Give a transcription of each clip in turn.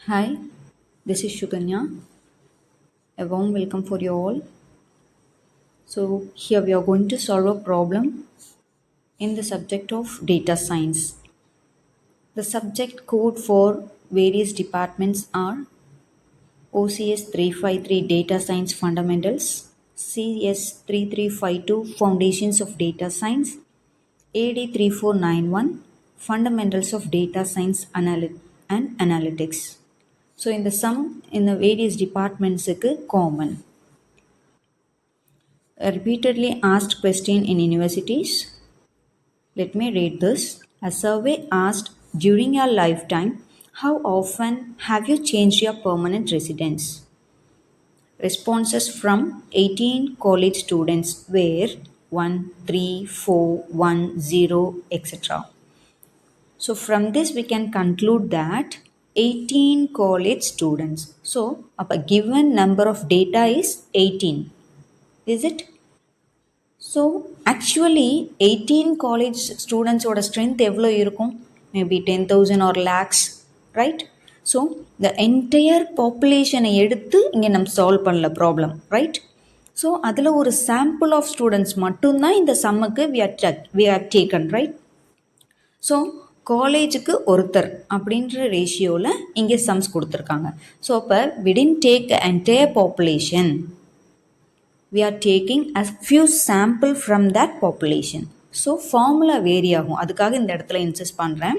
Hi, this is Shuganya. A warm welcome for you all. So, here we are going to solve a problem in the subject of data science. The subject code for various departments are OCS 353 Data Science Fundamentals, CS 3352 Foundations of Data Science, AD 3491 Fundamentals of Data Science and Analytics. So, in the sum in the various departments common. A repeatedly asked question in universities. Let me read this. A survey asked during your lifetime, how often have you changed your permanent residence? Responses from 18 college students were 1, 3, 4, 1, 0, etc. So from this we can conclude that 18 college students. So a given number of data is 18. Is it? So actually 18 college ஸ்டூடெண்ட்ஸோட strength எவ்வளோ இருக்கும்? Maybe 10,000 or lakhs, right? So இந்த entire பாப்புலேஷனை எடுத்து இங்கே நம்ம solve பண்ணல problem, right? So அதில் ஒரு சாம்பிள் ஆஃப் ஸ்டூடெண்ட்ஸ் மட்டும்தான் இந்த சம்முக்கு we have taken, right? So காலேஜுக்கு ஒருத்தர் அப்படின்ற ரேஷியோவில் இங்கே சம்ஸ் கொடுத்துருக்காங்க. ஸோ அப்போ we didn't take entire population, we are taking a few sample from that population. So formula vary ஆகும், அதுக்காக இந்த இடத்துல இன்சிஸ்ட் பண்ணுறேன்.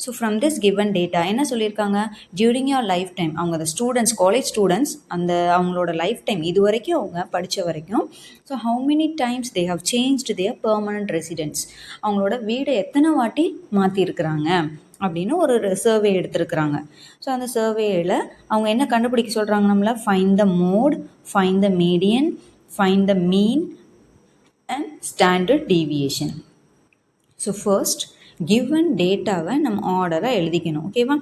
So from this given data என்ன சொல்லியிருக்காங்க? டியூரிங் யோர் லைஃப் டைம் அவங்க அந்த ஸ்டூடெண்ட்ஸ், காலேஜ் ஸ்டூடெண்ட்ஸ் அந்த அவங்களோட லைஃப் டைம் இது வரைக்கும் அவங்க படித்த வரைக்கும், so how many times they have changed their permanent residence, அவங்களோட வீடை எத்தனை வாட்டி மாற்றிருக்கிறாங்க அப்படின்னு ஒரு சர்வே எடுத்திருக்கிறாங்க. ஸோ அந்த சர்வேயில் அவங்க என்ன கண்டுபிடிக்க சொல்கிறாங்க? நம்மள find the mode, find the median, find the mean and standard deviation. So first given dataவை நம்ம ஆர்டரை எழுதிக்கணும், ஓகேவா?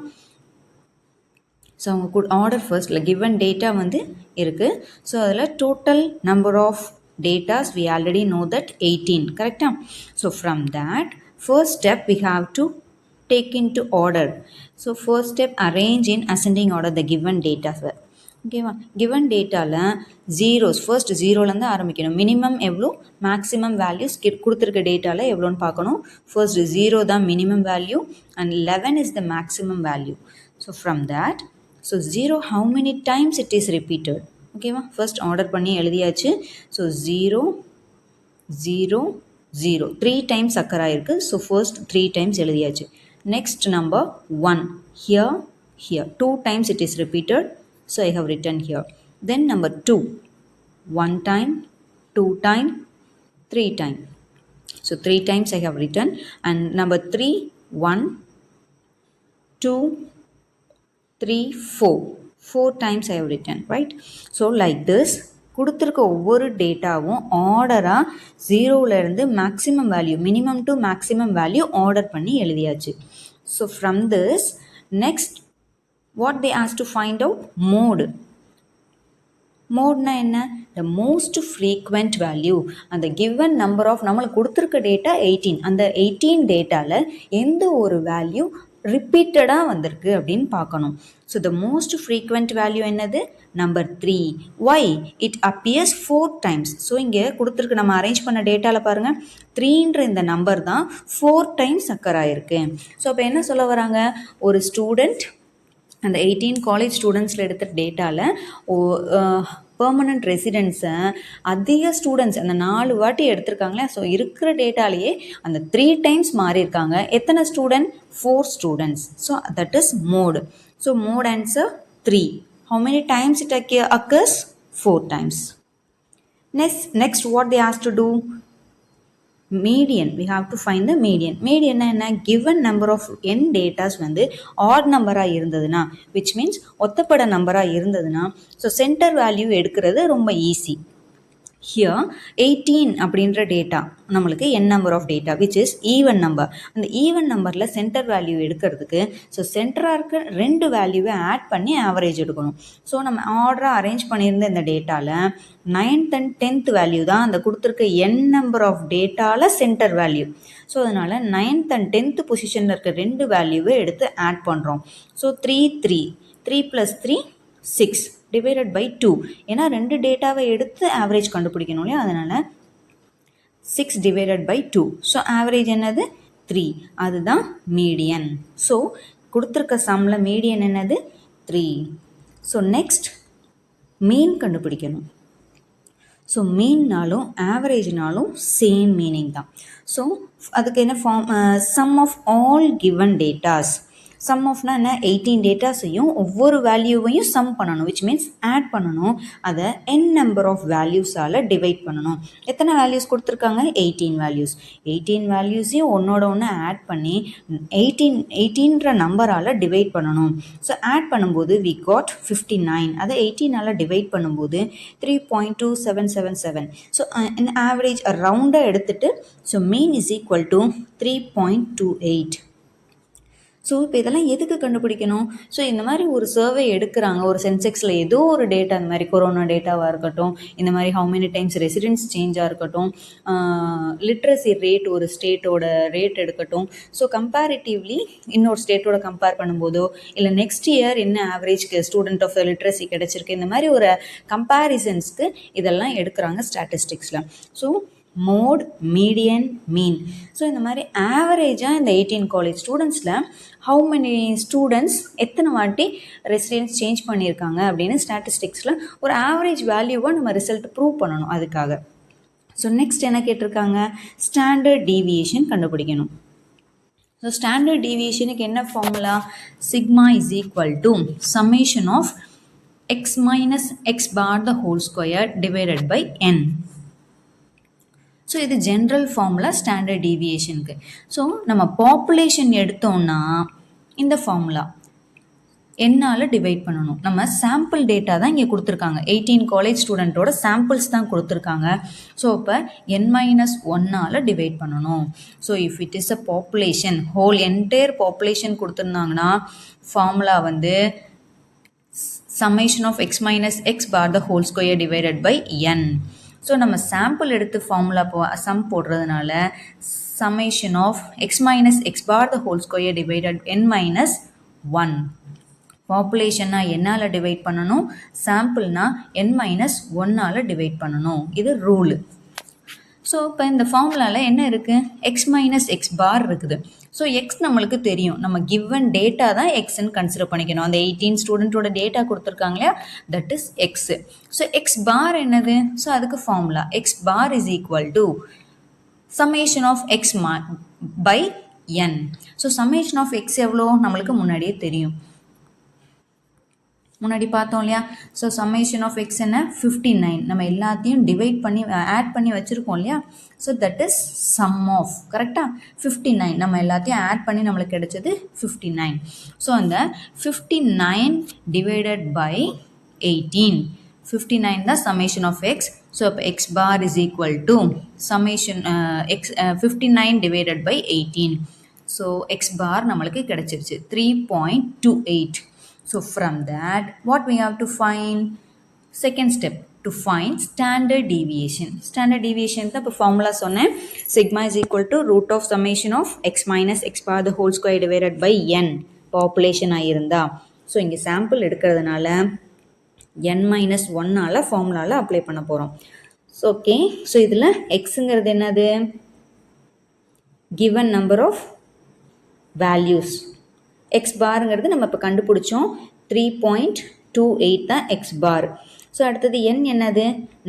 ஸோ அவங்க ஆர்டர் ஃபர்ஸ்டில் கிவன் டேட்டா வந்து இருக்குது. ஸோ அதில் total number of datas we already know that 18, கரெக்டா? So from that first step we have to take into order. So first step arrange in ascending order the given data. ஓகேவா? Given டேட்டாவில் zeros first ஜீரோலேருந்து ஆரம்பிக்கணும். Minimum எவ்வளோ, maximum values கொடுத்துருக்க டேட்டாவில் எவ்வளோன்னு பார்க்கணும். ஃபர்ஸ்ட் ஜீரோ தான் minimum value and 11 is the maximum value. So from that, so zero how many times it is repeated, ஓகேவா? ஃபர்ஸ்ட் ஆர்டர் பண்ணி எழுதியாச்சு. ஸோ 0 0 0 3 டைம்ஸ் அக்கர் ஆயிருக்கு. ஸோ ஃபர்ஸ்ட் 3 டைம்ஸ் எழுதியாச்சு. Next number 1 here, here 2 times it is repeated. So I have written here. Then number 2, 1 time, 2 time, 3 time. So 3 times I have written. And number 3, 1, 2, 3, 4. 4 times I have written, right? So like this, கொடுத்துருக்க ஒவ்வொரு டேட்டாவும் ஆர்டராக ஜீரோவிலேருந்து maximum value, minimum to maximum value order பண்ணி எழுதியாச்சு. So from this next what they asked to find out? Mode. மோட்னா என்ன? the most frequent value. அந்த given number of நம்மளுக்கு கொடுத்துருக்க டேட்டா 18, அந்த 18 டேட்டாவில் எந்த ஒரு வேல்யூ ரிப்பீட்டடாக வந்திருக்கு அப்படின்னு பார்க்கணும். So the most frequent value என்னது? Number 3. why? it appears 4 times. So இங்கே கொடுத்துருக்கு நம்ம அரேஞ்ச் பண்ண டேட்டாவில் பாருங்கள், 3ன்ற இந்த நம்பர் தான் 4 டைம்ஸ் அக்கர் ஆயிருக்கு. ஸோ அப்போ என்ன சொல்ல வராங்க? ஒரு ஸ்டூடெண்ட் அந்த 18 காலேஜ் ஸ்டூடெண்ட்ஸில் எடுத்த டேட்டாவில் பெர்மனன்ட் ரெசிடென்ஸை அதிக ஸ்டூடெண்ட்ஸ் அந்த 4 வாட்டி எடுத்திருக்காங்களே. ஸோ இருக்கிற டேட்டாலேயே அந்த 3 டைம்ஸ் மாறி இருக்காங்க. எத்தனை student? 4 students. So that is mode. So mode answer 3. how many times it occurs? 4 times. Next what they asked to do? Median. We have to find the median. Median என்ன? given number of n datas வந்து odd நம்பராக இருந்ததுன்னா, which means ஒத்தப்பட நம்பராக இருந்ததுன்னா, so centre value எடுக்கிறது ரொம்ப easy. Here 18 அப்படின்ற data நம்மளுக்கு n number of data which is even number. அந்த ஈவன் நம்பரில் சென்டர் வேல்யூ எடுக்கிறதுக்கு ஸோ சென்டராக இருக்க 2 வேல்யூவை ஆட் பண்ணி ஆவரேஜ் எடுக்கணும். ஸோ நம்ம ஆர்டராக அரேஞ்ச் பண்ணியிருந்த இந்த டேட்டாவில் 9th and 10th வேல்யூ தான் அந்த கொடுத்துருக்க n நம்பர் ஆஃப் டேட்டாவில் சென்டர் வேல்யூ. ஸோ அதனால் 9th and 10th பொசிஷனில் இருக்க 2 வேல்யூவை எடுத்து ஆட் பண்ணுறோம். So 3 3 3 + 3 6 divided by 2. ஏன்னா 2 டேட்டாவை எடுத்து ஆவரேஜ் கண்டுபிடிக்கணும் இல்லையா, அதனால் 6 டிவைடட் பை 2. ஸோ ஆவரேஜ் என்னது 3, அதுதான் மீடியன். ஸோ கொடுத்துருக்க சம்மில் மீடியன் என்னது 3. ஸோ நெக்ஸ்ட் மீன் கண்டுபிடிக்கணும். ஸோ மீன்னாலும் ஆவரேஜ்னாலும் சேம் மீனிங் தான். ஸோ அதுக்கு என்ன form, sum of all given datas. Sum ஆஃப்னா என்ன, 18 டேட்டாஸையும் ஒவ்வொரு வேல்யூவையும் சம் பண்ணணும், விச் மீன்ஸ் ஆட் பண்ணணும். அதை n நம்பர் ஆஃப் வேல்யூஸால் டிவைட் பண்ணணும். எத்தனை வேல்யூஸ் கொடுத்துருக்காங்க, 18 வேல்யூஸ். 18 வேல்யூஸையும் ஒன்னோட ஒன்று ஆட் பண்ணி 18ன்ற நம்பரால் டிவைட் பண்ணணும். ஸோ ஆட் பண்ணும்போது we got 59. அதை 18ஆல் டிவைட் பண்ணும்போது 3.2777. ஸோ ஆவரேஜ் ரவுண்டாக எடுத்துட்டு so mean is equal to 3.28. So இப்போ இதெல்லாம் எதுக்கு கண்டுபிடிக்கணும், ஸோ இந்த மாதிரி ஒரு சர்வே எடுக்கிறாங்க, ஒரு சென்செக்ஸில் ஏதோ ஒரு டேட்டா, இந்த மாதிரி கொரோனா டேட்டாவாக இருக்கட்டும், இந்த மாதிரி ஹவு மெனி டைம்ஸ் ரெசிடென்ஸ் சேஞ்சாக இருக்கட்டும், லிட்ரஸி ரேட் ஒரு ஸ்டேட்டோட ரேட் எடுக்கட்டும். ஸோ கம்பேரிட்டிவ்லி இன்னொரு ஸ்டேட்டோட கம்பேர் பண்ணும்போதோ இல்லை நெக்ஸ்ட் இயர் என்ன ஆவரேஜ்க்கு ஸ்டூடெண்ட் ஆஃப் லிட்ரஸி கிடச்சிருக்கு, இந்த மாதிரி ஒரு கம்பேரிசன்ஸ்க்கு இதெல்லாம் எடுக்கிறாங்க ஸ்டாட்டிஸ்டிக்ஸில். ஸோ மோட், மீடியன், மீன். ஸோ இந்த மாதிரி ஆவரேஜாக இந்த 18 காலேஜ் ஸ்டூடெண்ட்ஸில் ஹவு மெனி ஸ்டூடெண்ட்ஸ் எத்தனை வாட்டி ரெசிடென்ஸ் சேஞ்ச் பண்ணியிருக்காங்க அப்படின்னு ஸ்டாட்டிஸ்டிக்ஸில் ஒரு ஆவரேஜ் வேல்யூவாக நம்ம ரிசல்ட் ப்ரூவ் பண்ணணும் அதுக்காக. ஸோ நெக்ஸ்ட் என்ன கேட்டிருக்காங்க, ஸ்டாண்டர்ட் டீவியேஷன் கண்டுபிடிக்கணும். ஸோ ஸ்டாண்டர்ட் டீவியேஷனுக்கு என்ன formula, sigma is equal to summation of x minus x bar the whole square divided by n. So இது ஜென்ரல் ஃபார்முலா ஸ்டாண்டர்ட் டீவியேஷனுக்கு. ஸோ நம்ம பாப்புலேஷன் எடுத்தோம்னா இந்த ஃபார்முலா என்னால் டிவைட் பண்ணணும். நம்ம சாம்பிள் டேட்டா தான் இங்கே கொடுத்துருக்காங்க, 18 காலேஜ் ஸ்டூடெண்ட்டோட சாம்பிள்ஸ் தான் கொடுத்துருக்காங்க. ஸோ இப்போ n-1ஆல் டிவைட் பண்ணணும். So if it is a population, whole entire population கொடுத்துருந்தாங்கன்னா ஃபார்முலா வந்து summation of x minus x bar the whole square divided by n. So நம்ம சாம்பிள் எடுத்து ஃபார்முலா சம் போடுறதுனால summation of x minus x bar the whole square divided n minus 1. பாப்புலேஷன்னா என்னால் divide பண்ணணும், சாம்பிள்னா n minus 1ஆல் divide பண்ணணும். இது rule. So இப்போ இந்த ஃபார்முலாவில் என்ன இருக்குது, எக்ஸ் மைனஸ் எக்ஸ் பார் இருக்குது. ஸோ எக்ஸ் நம்மளுக்கு தெரியும், நம்ம கிவன் டேட்டா தான் எக்ஸ்ன்னு கன்சிடர் பண்ணிக்கணும். அந்த 18 ஸ்டூடெண்ட்டோட டேட்டா கொடுத்துருக்காங்க இல்லையா, that is x. So x bar என்னது, ஸோ அதுக்கு formula x bar is equal to summation of x by n. So summation of x எவ்வளோ நம்மளுக்கு முன்னாடியே தெரியும், முன்னாடி பார்த்தோம் இல்லையா. ஸோ சம்மேஷன் ஆஃப் எக்ஸ் என்ன 59, நம்ம எல்லாத்தையும் டிவைட் பண்ணி ஆட் பண்ணி வச்சுருக்கோம் இல்லையா. So that is sum of, கரெக்டாக 59 நம்ம எல்லாத்தையும் ஆட் பண்ணி நம்மளுக்கு கிடைச்சது 59. ஸோ அந்த 59 டிவைடட் பை 18, 59 தான் சம்மேஷன் ஆஃப் எக்ஸ். ஸோ இப்போ x bar is equal to summation x 59 divided by 18. So x bar நம்மளுக்கு கிடைச்சிருச்சு 3.28. So from that, what we have to find? Second step, to find standard deviation. Standard deviation the formula சொன்னேன், sigma is equal to root of summation of x minus x bar the whole square divided by n. population ஆயிருந்தா. So இங்கே sample எடுக்கிறதுனால n minus 1ஆல் ஃபார்முலாவில் apply பண்ண போகிறோம். So okay, so இதில் எக்ஸுங்கிறது என்னது, given number of values. X பாருங்கிறது நம்ம இப்போ கண்டுபிடிச்சோம், 3.28 தான் எக்ஸ் பார். ஸோ அடுத்தது n என்னது,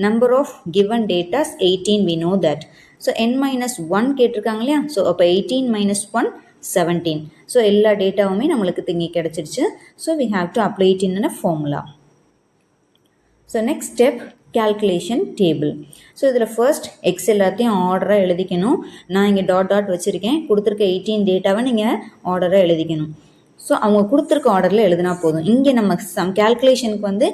number of given datas 18, we know that. So n minus 1 கேட்டிருக்காங்க இல்லையா. ஸோ அப்போ 18 minus 1 17. ஸோ எல்லா டேட்டாவுமே நம்மளுக்கு இங்கே கிடச்சிருச்சு. So we have to apply it in a formula. So next step, calculation table. So இதில் ஃபர்ஸ்ட் எக்ஸ் எல்லாத்தையும் ஆர்டராக எழுதிக்கணும். நான் இங்கே டாட் டாட் வச்சுருக்கேன், கொடுத்துருக்க 18 டேட்டாவை நீங்கள் ஆர்டராக எழுதிக்கணும். ஸோ அவங்க கொடுத்துருக்க ஆர்டரில் எழுதினா போதும். இங்கே நம்ம கேல்குலேஷனுக்கு வந்து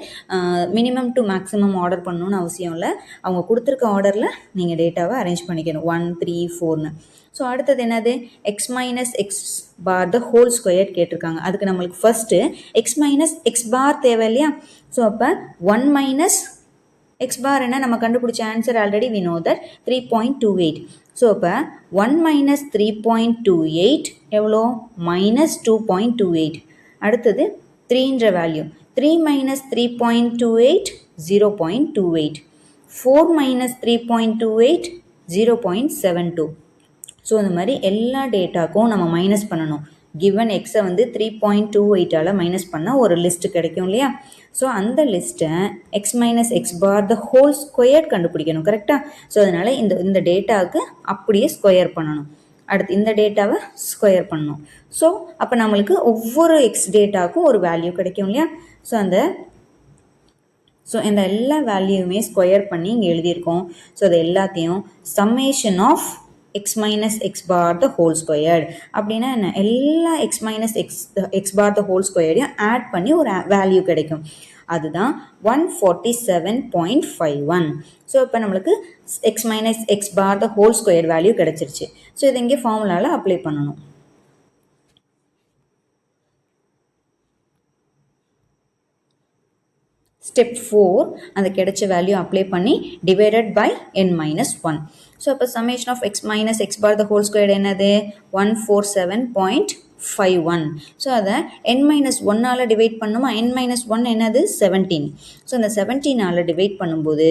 மினிமம் டு மேக்ஸிமம் ஆர்டர் பண்ணணும்னு அவசியம் இல்லை, அவங்க கொடுத்துருக்க ஆர்டரில் நீங்கள் டேட்டாவை அரேஞ்ச் பண்ணிக்கணும் 1 3 4ன்னு. ஸோ அடுத்தது என்னது, x minus x bar the whole square கேட்டிருக்காங்க. அதுக்கு நம்மளுக்கு first x minus x bar தேவை இல்லையா. ஸோ அப்போ 1 மைனஸ் எக்ஸ் பார் என்ன நம்ம கண்டுபிடிச்ச answer already we know that 3.28. So அப்போ 1 மைனஸ் 3.28 எவ்வளோ, மைனஸ் 2.28. அடுத்தது 3ன்ற வேல்யூ 3 minus 3.28 0.28 4 minus 3.28 0.72 ஸோ இந்த மாதிரி எல்லா டேட்டாக்கும் நம்ம மைனஸ் பண்ணணும் கிவன் எக்ஸை வந்து 3.28ஆல் மைனஸ் பண்ணால் ஒரு லிஸ்ட்டு கிடைக்கும் இல்லையா ஸோ அந்த லிஸ்ட்டை x minus x bar the whole square கண்டுபிடிக்கணும் கரெக்டாக ஸோ அதனால் இந்த டேட்டாவுக்கு அப்படியே ஸ்கொயர் பண்ணணும் அடுத்து இந்த டேட்டாவை ஸ்கொயர் பண்ணணும் ஸோ அப்போ நம்மளுக்கு ஒவ்வொரு எக்ஸ் டேட்டாவுக்கும் ஒரு வேல்யூ கிடைக்கும் இல்லையா ஸோ இந்த எல்லா வேல்யூவுமே ஸ்கொயர் பண்ணி இங்கே எழுதியிருக்கோம் ஸோ அது எல்லாத்தையும் summation of x minus x bar the whole squared அப்படின்னா என்ன எல்லா x minus x bar the whole ஸ்கொயரையும் ஆட் பண்ணி ஒரு வேல்யூ கிடைக்கும் அதுதான் 147.51 ஸோ இப்போ நம்மளுக்கு x minus x bar the whole square value கிடைச்சிருச்சு ஸோ இது இங்கே ஃபார்முலாவில் அப்ளை பண்ணணும் ஸ்டெப் 4 அந்த கிடைச்ச வேல்யூ அப்ளை பண்ணி divided by n minus 1 so அப்போ summation of x minus x bar the whole square என்னது 147.51 ஸோ அதை n மைனஸ் 1ஆல் டிவைட் பண்ணுமா n மைனஸ் 1 என்னது 17 ஸோ அந்த 17ஆல் டிவைட் பண்ணும்போது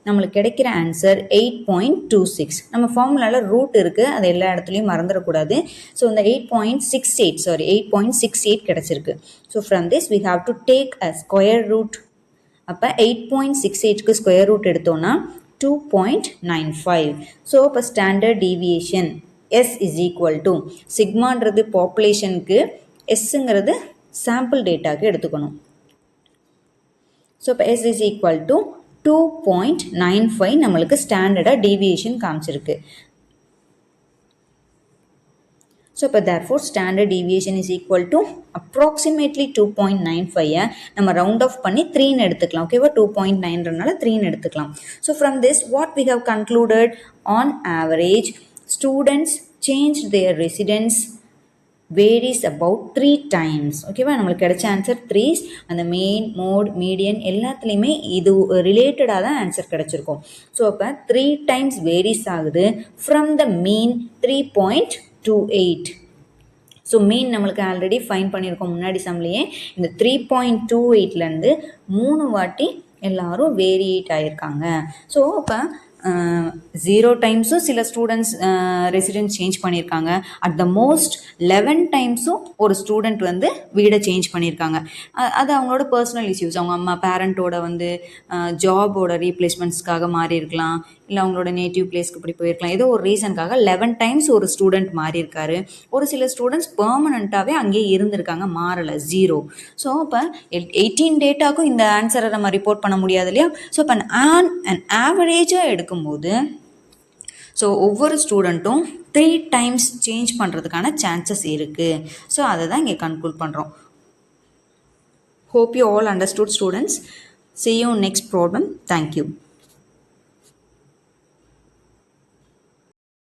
நம்மளுக்கு கிடைக்கிற ஆன்சர் 8.26 நம்ம ஃபார்முலாவில் ரூட் இருக்குது அது எல்லா இடத்துலையும் மறந்துடக்கூடாது ஸோ இந்த 8.68 கிடச்சிருக்கு so from this we have to take a square root அப்போ 8.68க்கு ஸ்கொயர் ரூட் எடுத்தோன்னா 2.95 ஸோ இப்போ standard deviation S is equal to சிக்மான்றது பாப்புலேஷனுக்கு எஸ்ஸுங்கிறது சாம்பிள் டேட்டாவுக்கு எடுத்துக்கணும் ஸோ இப்போ S இஸ் ஈக்குவல் டு 2.95 நம்மளுக்கு ஸ்டாண்டர்டாக டீவியேஷன் காமிச்சிருக்கு ஸோ இப்போ therefore standard deviation is equal to approximately 2.95 நம்ம ரவுண்ட் ஆஃப் பண்ணி 3ன்னு எடுத்துக்கலாம் ஓகேவா 2.9றனால 3ன்னு எடுத்துக்கலாம் so from this what we have concluded on average students changed their residence varies about 3 times ஓகேவா நம்மளுக்கு கிடைச்ச ஆன்சர் 3 அந்த மெயின் மோட் மீடியன் எல்லாத்துலேயுமே இது ரிலேட்டடாக தான் ஆன்சர் கிடைச்சிருக்கும் ஸோ அப்போ 3 times வேரிஸ் ஆகுது ஃப்ரம் த மீன் 3.28 ஸோ மீன் நம்மளுக்கு ஆல்ரெடி ஃபைன் பண்ணியிருக்கோம் முன்னாடி சம்லேயே இந்த 3.28லேருந்து 3 வாட்டி எல்லாரும் வேரியேட் ஆகியிருக்காங்க ஸோ இப்போ 0 டைம்ஸும் சில ஸ்டூடெண்ட்ஸ் ரெசிடென்ஸ் சேஞ்ச் பண்ணியிருக்காங்க அட் த மோஸ்ட் 11 டைம்ஸும் ஒரு ஸ்டூடெண்ட் வந்து வீடை சேஞ்ச் பண்ணியிருக்காங்க அது அவங்களோட பர்சனல் இஷ்யூஸ் அவங்க அம்மா பேரண்ட்டோட வந்து ஜாபோட ரீப்ளேஸ்மெண்ட்ஸ்க்காக மாறி இருக்கலாம் இல்லை அவங்களோட நேட்டிவ் பிளேஸ்க்கு இப்படி போயிருக்கலாம் ஏதோ ஒரு ரீசனுக்காக 11 டைம்ஸ் ஒரு ஸ்டூடெண்ட் மாறி இருக்காரு ஒரு சில ஸ்டூடெண்ட்ஸ் பெர்மனண்ட்டாகவே அங்கேயே இருந்திருக்காங்க மாறலை 0 ஸோ இப்போ 18 டேட்டாக்கும் இந்த ஆன்சரை நம்ம ரிப்போர்ட் பண்ண முடியாது இல்லையா ஸோ இப்போ ஆவரேஜாக எடுக்கும்போது ஸோ ஒவ்வொரு ஸ்டூடெண்ட்டும் 3 டைம்ஸ் சேஞ்ச் பண்ணுறதுக்கான சான்சஸ் இருக்குது ஸோ அதை தான் இங்கே கன்க்ளூட் பண்ணுறோம் hope you all understood students see you next problem thank you